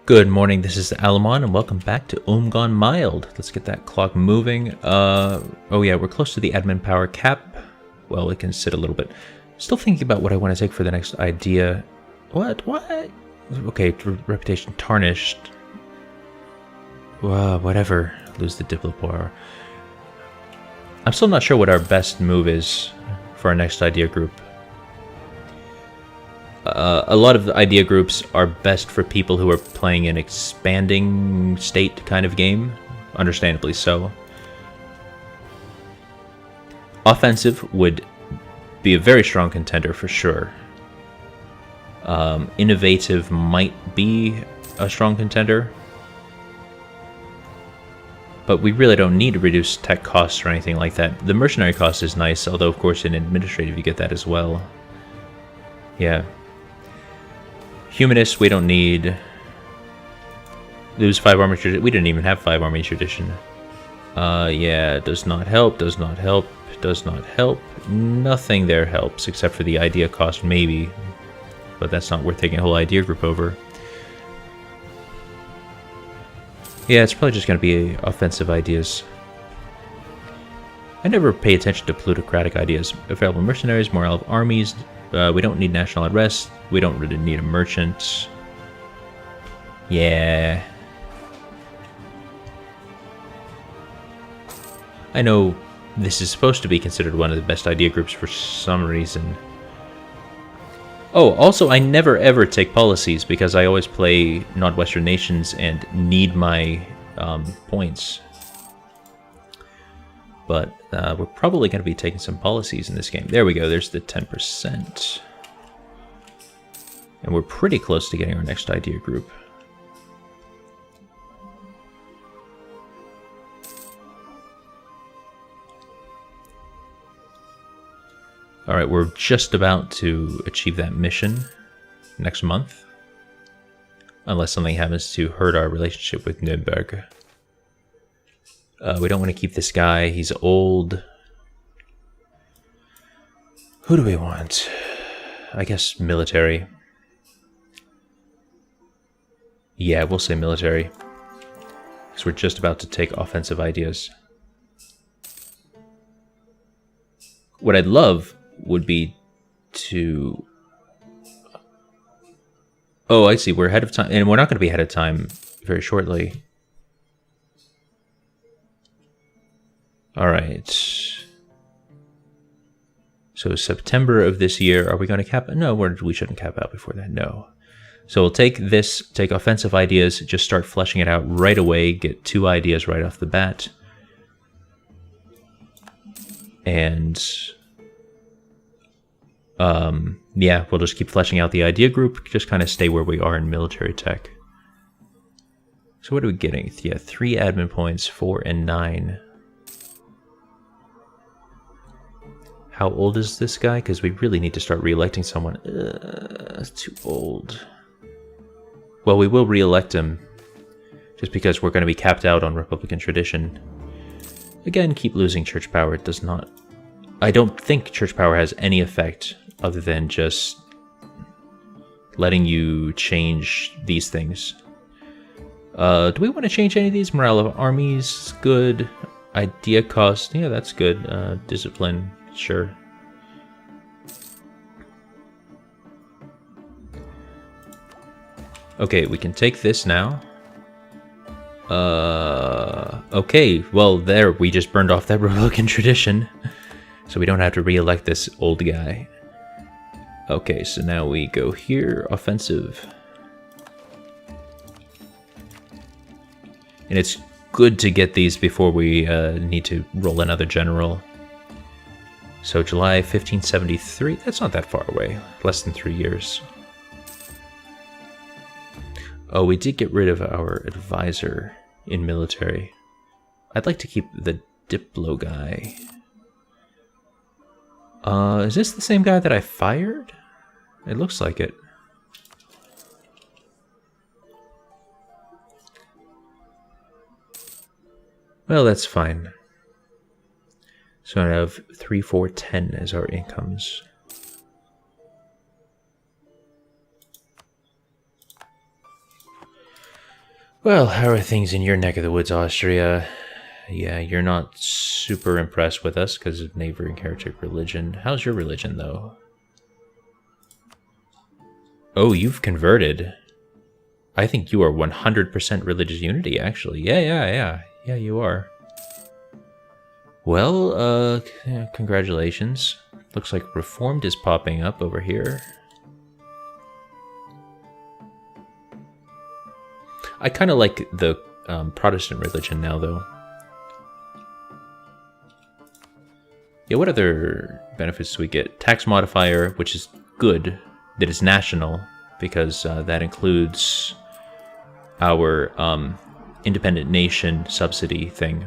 Good morning, this is Alamon, and welcome back to Ulm Gone Mild. Let's get that clock moving. Oh yeah, we're close to the admin power cap. Well, it can sit a little bit. Still thinking about what I want to take for the next idea. What? Okay, reputation tarnished. Whatever. Lose the diplopower. I'm still not sure what our best move is for our next idea group. A lot of the idea groups are best for people who are playing an expanding state kind of game, understandably so. Offensive would be a very strong contender for sure. Innovative might be a strong contender, but we really don't need to reduce tech costs or anything like that. The mercenary cost is nice, although of course in administrative you get that as well. Yeah. Humanists, we don't need. Lose 5 army tradition. We didn't even have 5 army tradition. Yeah, does not help, does not help, does not help. Nothing there helps, except for the idea cost, maybe. But that's not worth taking a whole idea group over. Yeah, it's probably just going to be offensive ideas. I never pay attention to plutocratic ideas. Available mercenaries, morale of armies. We don't need national unrest. We don't really need a merchant. Yeah. I know this is supposed to be considered one of the best idea groups for some reason. Oh, also, I never ever take policies because I always play non-Western nations and need my points. But we're probably going to be taking some policies in this game. There we go, there's the 10%. And we're pretty close to getting our next idea group. Alright, we're just about to achieve that mission next month. Unless something happens to hurt our relationship with Nürnberg. We don't want to keep this guy, he's old. Who do we want? I guess military. Yeah, we'll say military. Because we're just about to take offensive ideas. What I'd love would be to... Oh, I see, we're ahead of time. And we're not going to be ahead of time very shortly. Alright. So September of this year, are we going to cap? No, we shouldn't cap out before that, no. So we'll take this, take offensive ideas, just start fleshing it out right away, get 2 ideas right off the bat. And yeah, we'll just keep fleshing out the idea group, just kind of stay where we are in military tech. So what are we getting? Yeah, 3 admin points, 4 and 9. How old is this guy? Because we really need to start re-electing someone. Too old. Well, we will re-elect him. Just because we're going to be capped out on Republican tradition. Again, keep losing church power. It does not... I don't think church power has any effect other than just letting you change these things. Do we want to change any of these? Morale of armies, good. Idea cost, yeah, that's good. Discipline, sure. Okay, we can take this now. Okay, well there, we just burned off that Republican tradition. So we don't have to re-elect this old guy. Okay, so now we go here, offensive. And it's good to get these before we need to roll another general. So July 1573, that's not that far away, less than 3 years. Oh, we did get rid of our advisor in military. I'd like to keep the Diplo guy. Is this the same guy that I fired? It looks like it. Well, that's fine. So I have 3, 4, 10 as our incomes. Well, how are things in your neck of the woods, Austria? Yeah, you're not super impressed with us because of neighboring heretic religion. How's your religion, though? Oh, you've converted. I think you are 100% religious unity, actually. Yeah, you are. Well, yeah, congratulations. Looks like Reformed is popping up over here. I kind of like the Protestant religion now, though. Yeah, what other benefits do we get? Tax modifier, which is good, that is national, because that includes our independent nation subsidy thing.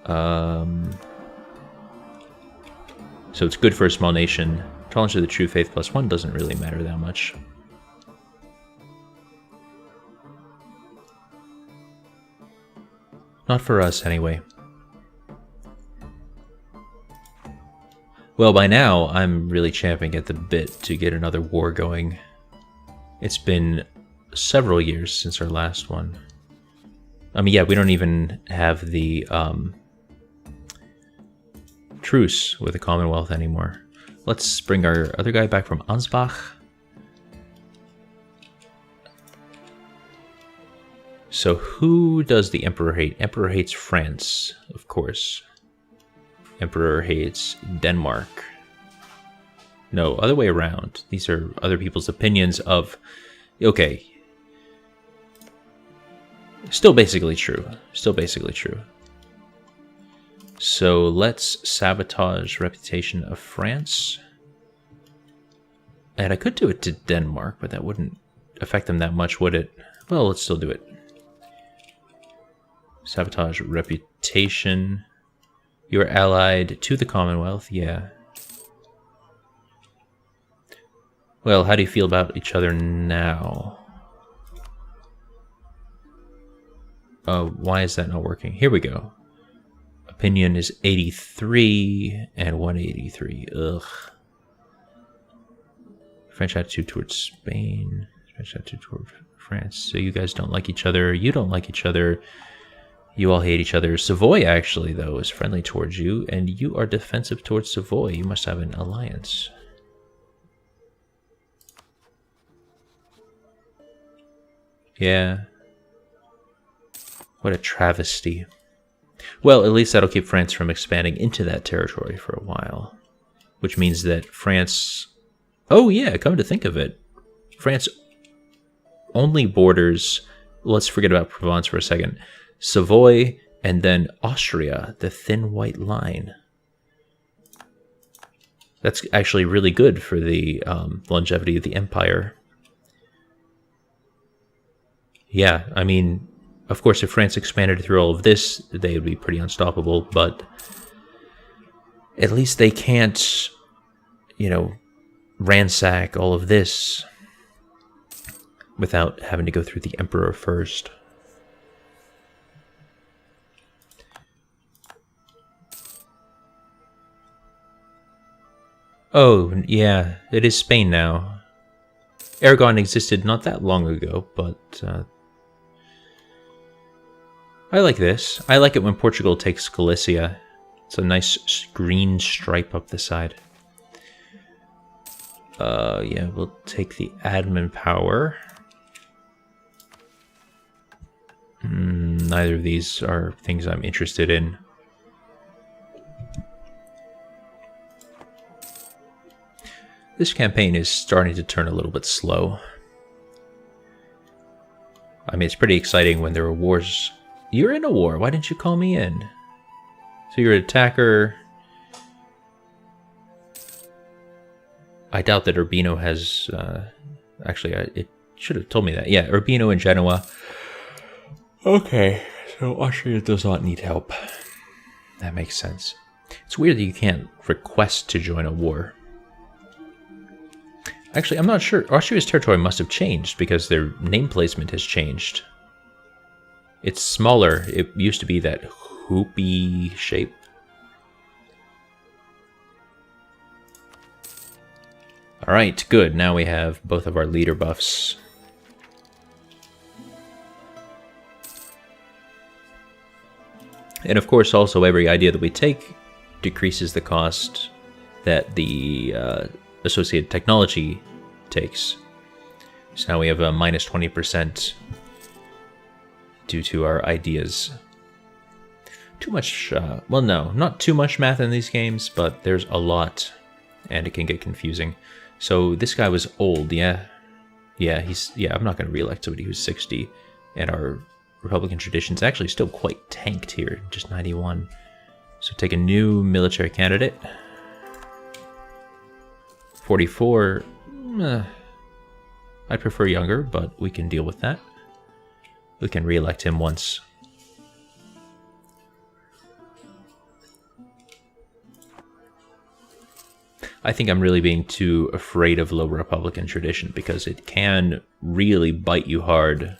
So it's good for a small nation. Tolerance to the true faith +1 doesn't really matter that much. Not for us, anyway. Well, by now, I'm really champing at the bit to get another war going. It's been several years since our last one. I mean, yeah, we don't even have the truce with the Commonwealth anymore. Let's bring our other guy back from Ansbach. So who does the Emperor hate? Emperor hates France, of course. Emperor hates Denmark. No, other way around. These are other people's opinions of... Okay. Still basically true. Still basically true. So let's sabotage reputation of France. And I could do it to Denmark, but that wouldn't affect them that much, would it? Well, let's still do it. Sabotage reputation. You are allied to the Commonwealth, yeah. Well, how do you feel about each other now? Why is that not working? Here we go. Opinion is 83 and 183. Ugh. French attitude towards Spain. French attitude toward France. So you guys don't like each other. You don't like each other. You all hate each other. Savoy, actually, though, is friendly towards you, and you are defensive towards Savoy. You must have an alliance. Yeah. What a travesty. Well, at least that'll keep France from expanding into that territory for a while. Which means that France... Oh, yeah, come to think of it. France only borders... Let's forget about Provence for a second. Savoy, and then Austria, the thin white line. That's actually really good for the longevity of the empire. Yeah, I mean, of course, if France expanded through all of this, they would be pretty unstoppable, but at least they can't, you know, ransack all of this without having to go through the emperor first. Oh, yeah, it is Spain now. Aragon existed not that long ago, but I like this. I like it when Portugal takes Galicia. It's a nice green stripe up the side. Yeah, we'll take the admin power. Neither of these are things I'm interested in. This campaign is starting to turn a little bit slow. I mean, it's pretty exciting when there are wars. You're in a war. Why didn't you call me in? So you're an attacker. I doubt that Urbino has... actually, it should have told me that. Yeah, Urbino and Genoa. Okay, so Austria does not need help. That makes sense. It's weird that you can't request to join a war. Actually, I'm not sure. Austria's territory must have changed because their name placement has changed. It's smaller. It used to be that hoopy shape. Alright, good. Now we have both of our leader buffs. And of course, also every idea that we take decreases the cost that the associated technology takes. So now we have a minus 20% due to our ideas. Too much, well, no, not too much math in these games, but there's a lot, and it can get confusing. So this guy was old, yeah? Yeah, I'm not going to re-elect somebody who's 60, and our Republican tradition's actually still quite tanked here, just 91. So take a new military candidate. 44, I prefer younger, but we can deal with that. We can re-elect him once. I think I'm really being too afraid of low Republican tradition because it can really bite you hard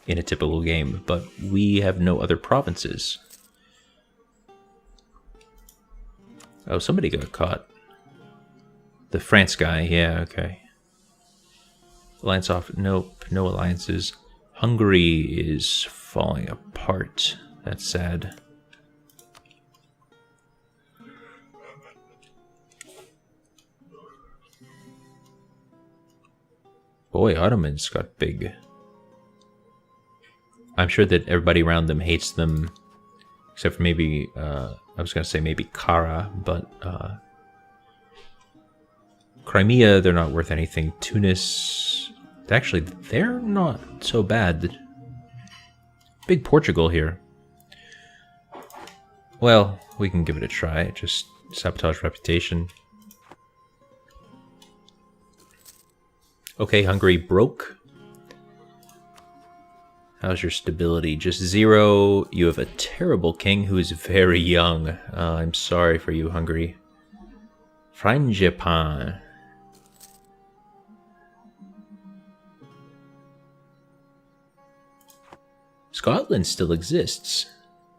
in a typical game, but we have no other provinces. Oh, somebody got caught. The France guy, yeah, okay. Alliance off, nope, no alliances. Hungary is falling apart. That's sad. Boy, Ottomans got big. I'm sure that everybody around them hates them, except for maybe, I was going to say maybe Kara, but Crimea, they're not worth anything. Tunis, actually, they're not so bad. Big Portugal here. Well, we can give it a try. Just sabotage reputation. Okay, Hungary broke. How's your stability? Just 0. You have a terrible king who is very young. I'm sorry for you, Hungary. Frangipane. Scotland still exists.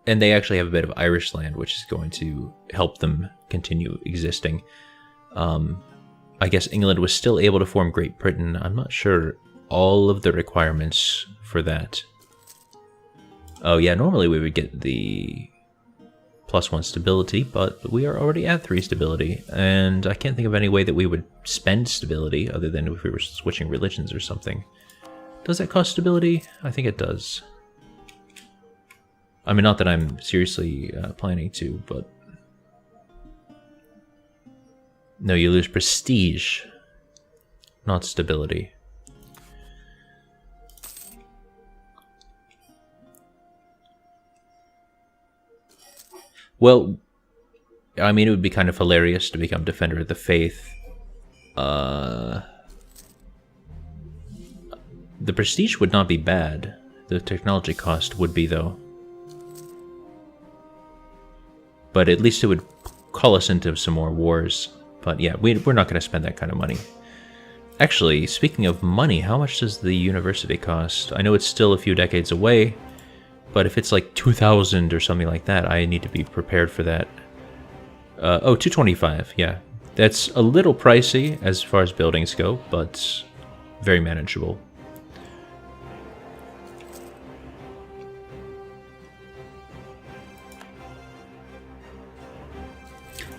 And they actually have a bit of Irish land, which is going to help them continue existing. I guess England was still able to form Great Britain. I'm not sure all of the requirements for that. Oh yeah, normally we would get the +1 stability, but we are already at 3 stability, and I can't think of any way that we would spend stability other than if we were switching religions or something. Does that cost stability? I think it does. I mean, not that I'm seriously planning to, but... No, you lose prestige, not stability. Well, I mean, it would be kind of hilarious to become Defender of the Faith. The prestige would not be bad. The technology cost would be, though. But at least it would call us into some more wars. But yeah, we're not going to spend that kind of money. Actually, speaking of money, how much does the university cost? I know it's still a few decades away, but if it's like 2,000 or something like that, I need to be prepared for that. Oh, 225, yeah. That's a little pricey as far as buildings go, but very manageable.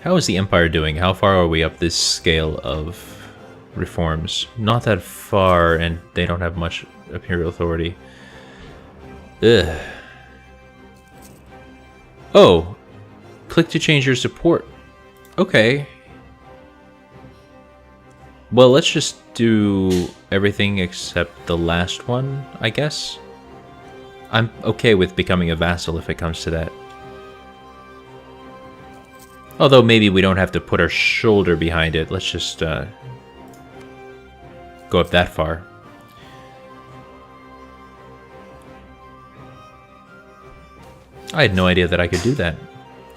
How is the Empire doing? How far are we up this scale of reforms? Not that far, and they don't have much imperial authority. Ugh. Oh! Click to change your support. Okay. Well, let's just do everything except the last one, I guess. I'm okay with becoming a vassal if it comes to that. Although maybe we don't have to put our shoulder behind it. Let's just go up that far. I had no idea that I could do that.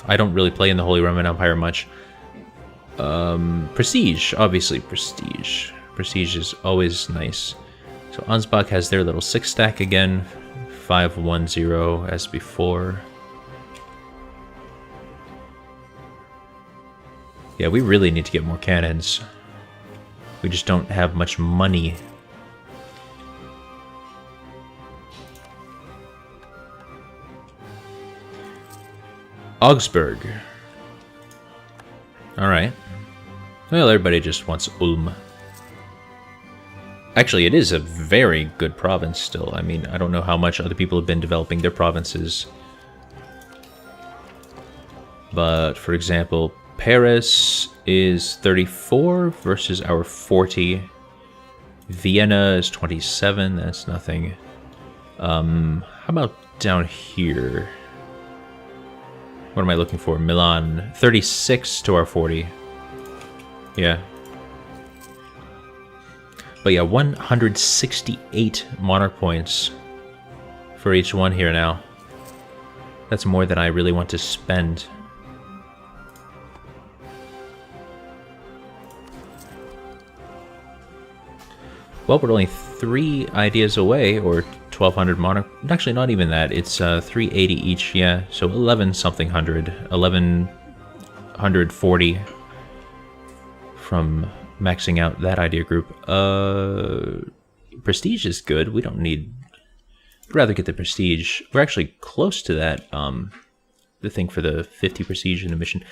I don't really play in the Holy Roman Empire much. Prestige, obviously prestige. Prestige is always nice. So Ansbach has their little 6-stack again. 510 as before. Yeah, we really need to get more cannons. We just don't have much money. Augsburg. Alright. Well, everybody just wants Ulm. Actually, it is a very good province still. I mean, I don't know how much other people have been developing their provinces. But, for example, Paris is 34 versus our 40. Vienna is 27, that's nothing. How about down here? What am I looking for? Milan, 36 to our 40. Yeah. But yeah, 168 monarch points for each one here now. That's more than I really want to spend. Well, we're only 3 ideas away, or 1,200 monarch. Actually, not even that. It's 380 each, yeah. So 11 something hundred. 1140 from maxing out that idea group. Prestige is good. We don't need... I'd rather get the prestige. We're actually close to that. The thing for the 50 prestige in the mission.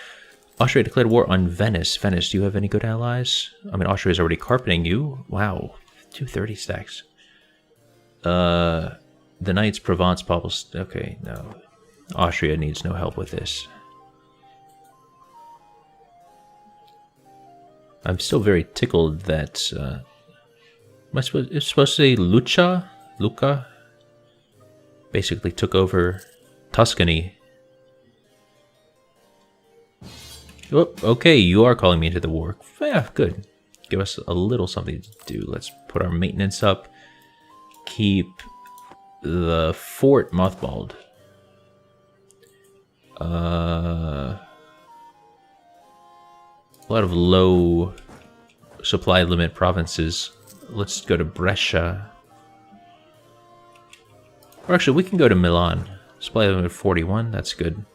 Austria declared war on Venice. Venice, do you have any good allies? I mean, Austria's already carpeting you. Wow. 230 stacks. The Knights, Provence, Popple... Okay, no. Austria needs no help with this. I'm still very tickled that... it's supposed to say Luca? Basically took over Tuscany. Oh, okay, you are calling me into the war. Yeah, good. Give us a little something to do. Let's put our maintenance up. Keep the fort mothballed. A lot of low supply limit provinces. Let's go to Brescia. Or actually, we can go to Milan. Supply limit 41, that's good.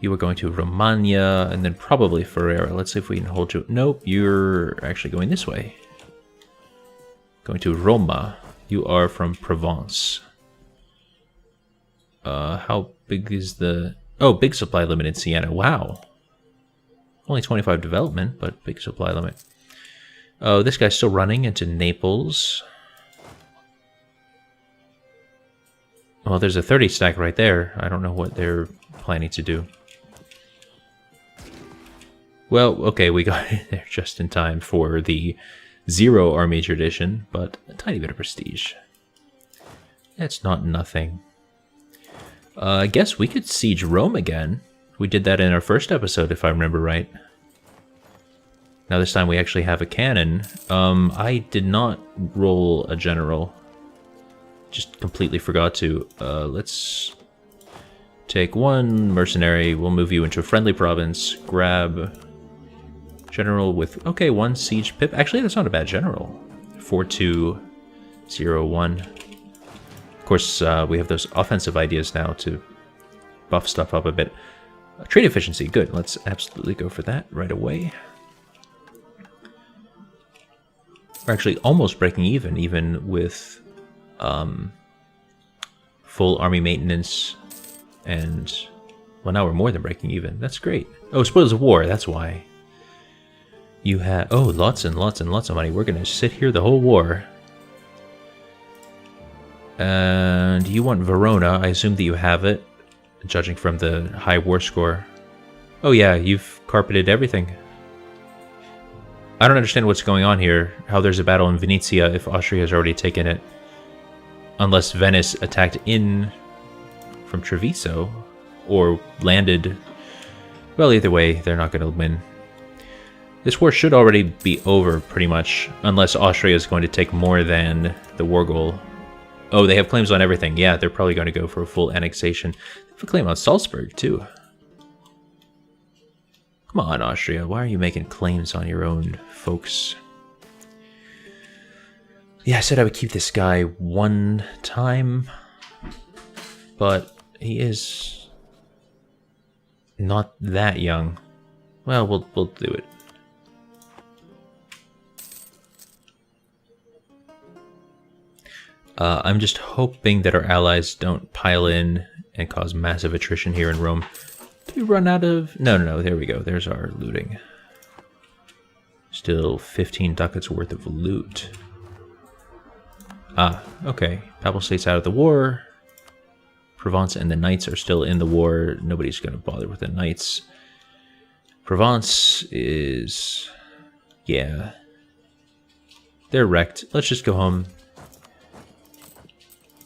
You were going to Romagna, and then probably Ferrara. Let's see if we can hold you. Nope, you're actually going this way. Going to Roma. You are from Provence. How big is the... Oh, big supply limit in Siena. Wow. Only 25 development, but big supply limit. Oh, this guy's still running into Naples. Well, there's a 30 stack right there. I don't know what they're planning to do. Well, okay, we got it there just in time for the 0 army tradition, but a tiny bit of prestige. That's not nothing. I guess we could siege Rome again. We did that in our first episode, if I remember right. Now this time we actually have a cannon. I did not roll a general. Just completely forgot to. Let's take 1 mercenary. We'll move you into a friendly province. Grab... General with, okay, 1 siege pip. Actually, that's not a bad general. 4201. Of course, we have those offensive ideas now to buff stuff up a bit. Trade efficiency, good. Let's absolutely go for that right away. We're actually almost breaking even with full army maintenance. And, well, now we're more than breaking even. That's great. Oh, spoils of war, that's why. You have... Oh, lots and lots and lots of money. We're going to sit here the whole war. And you want Verona. I assume that you have it, judging from the high war score. Oh yeah, you've carpeted everything. I don't understand what's going on here. How there's a battle in Venezia if Austria has already taken it. Unless Venice attacked in from Treviso. Or landed... Well, either way, they're not going to win. This war should already be over, pretty much, unless Austria is going to take more than the war goal. Oh, they have claims on everything. Yeah, they're probably going to go for a full annexation. They have a claim on Salzburg, too. Come on, Austria. Why are you making claims on your own folks? Yeah, I said I would keep this guy 1 time, but he is not that young. Well, we'll do it. I'm just hoping that our allies don't pile in and cause massive attrition here in Rome. Did we run out of... No, there we go. There's our looting. Still 15 ducats worth of loot. Ah, okay. Papal State's out of the war. Provence and the Knights are still in the war. Nobody's going to bother with the Knights. Provence is... yeah. They're wrecked. Let's just go home.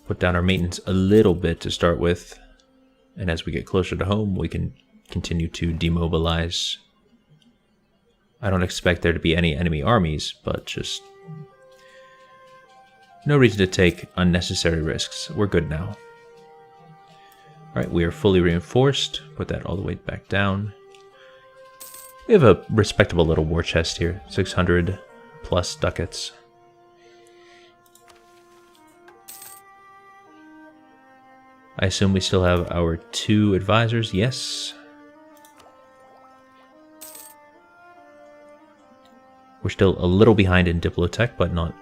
Put down our maintenance a little bit to start with. And as we get closer to home, we can continue to demobilize. I don't expect there to be any enemy armies, but just... no reason to take unnecessary risks. We're good now. Alright, we are fully reinforced. Put that all the way back down. We have a respectable little war chest here. 600 plus ducats. I assume we still have our 2 advisors. Yes. We're still a little behind in Diplotech, but not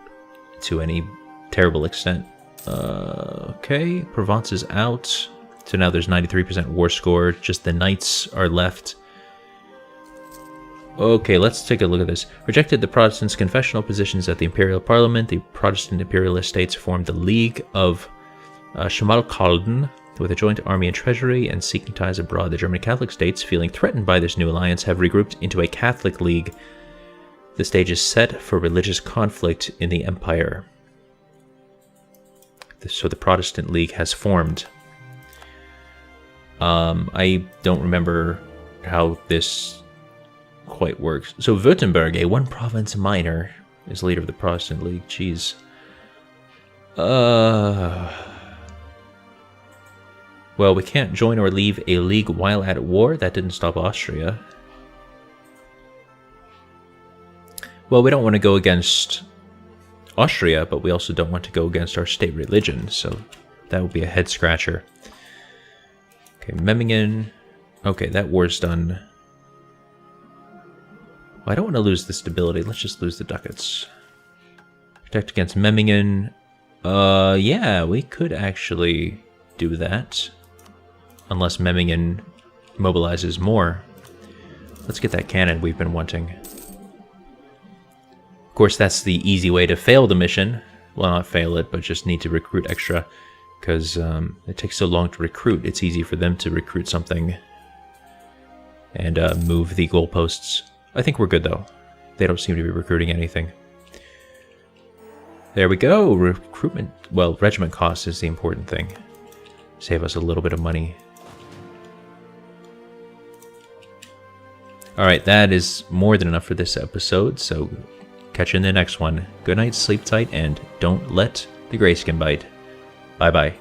to any terrible extent. Okay, Provence is out. So now there's 93% war score. Just the Knights are left. Okay, let's take a look at this. Rejected the Protestants' confessional positions at the Imperial Parliament. The Protestant imperialist states formed the League of Schmalkalden with a joint army and treasury and seeking ties abroad. The German Catholic states, feeling threatened by this new alliance, have regrouped into a Catholic League. The stage is set for religious conflict in the empire. So the Protestant League has formed. I don't remember how this quite works. So Württemberg, a one-province minor, is leader of the Protestant League. Jeez. Well, we can't join or leave a league while at war. That didn't stop Austria. Well, we don't want to go against Austria, but we also don't want to go against our state religion, so that would be a head-scratcher. Okay, Memmingen. Okay, that war's done. Well, I don't want to lose the stability. Let's just lose the ducats. Protect against Memmingen. Yeah, we could actually do that. Unless Memmingen mobilizes more. Let's get that cannon we've been wanting. Of course, that's the easy way to fail the mission. Well, not fail it, but just need to recruit extra. Because it takes so long to recruit, it's easy for them to recruit something and move the goalposts. I think we're good, though. They don't seem to be recruiting anything. There we go. Recruitment. Well, regiment cost is the important thing. Save us a little bit of money. Alright, that is more than enough for this episode, so catch you in the next one. Good night, sleep tight, and don't let the grayskin bite. Bye-bye.